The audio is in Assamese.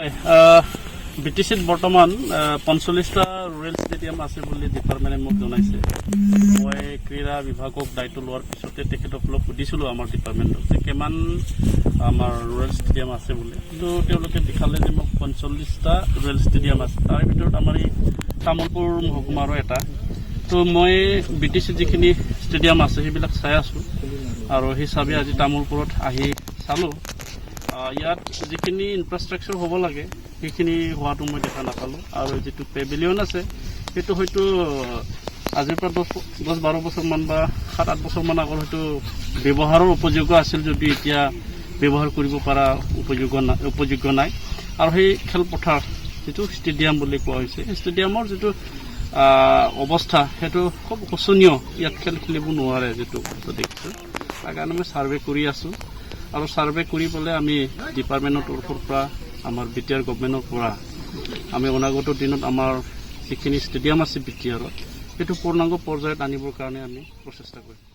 BTCত বৰ্তমান 45টা ৰুৰেল ষ্টেডিয়াম আছে বুলি ডিপাৰ্টমেণ্টে মোক জনাইছে। মই ক্ৰীড়া বিভাগক দায়িত্ব লোৱাৰ পিছতে তেখেতসকলক সুধিছিলোঁ আমাৰ ডিপাৰ্টমেণ্টত যে কিমান আমাৰ ৰুৰেল ষ্টেডিয়াম আছে বুলি। তো তেওঁলোকে দেখালে যে মোক 45টা ৰুৰেল ষ্টেডিয়াম আছে, তাৰ ভিতৰত আমাৰ এই তামোলপুৰ মহকুমাৰো এটা। তো মই BTCত যিখিনি ষ্টেডিয়াম আছে সেইবিলাক চাই আছোঁ আৰু হিচাপে আজি তামোলপুৰত আহি চালোঁ। ইয়াত যিখিনি ইনফ্ৰাষ্ট্ৰাকচাৰ হ'ব লাগে সেইখিনি হোৱাটো মই দেখা নাপালোঁ। আৰু যিটো পেভিলিয়ন আছে সেইটো হয়তো আজিৰ পৰা 10-12 বছৰমান বা 7-8 বছৰমান আগৰ হয়তো ব্যৱহাৰৰ উপযোগ্য আছিল, যদি এতিয়া ব্যৱহাৰ কৰিব পৰা উপযোগ্য নাই। আৰু সেই খেলপথাৰ যিটো ষ্টেডিয়াম বুলি কোৱা হৈছে, সেই ষ্টেডিয়ামৰ যিটো অৱস্থা সেইটো খুব শোচনীয়। ইয়াত খেল খেলিব নোৱাৰে যিটো দেখিছোঁ। তাৰ কাৰণে মই ছাৰ্ভে কৰি আছোঁ আৰু ছাৰ্ভে কৰি পেলাই আমি ডিপাৰ্টমেণ্টৰ তৰফৰ পৰা আমাৰ BTR গভৰ্ণমেণ্টৰ পৰা আমি অনাগত দিনত আমাৰ যিখিনি ষ্টেডিয়াম আছে BTRত সেইটো পূৰ্ণাংগ পৰ্যায়ত আনিবৰ কাৰণে আমি প্ৰচেষ্টা কৰিম।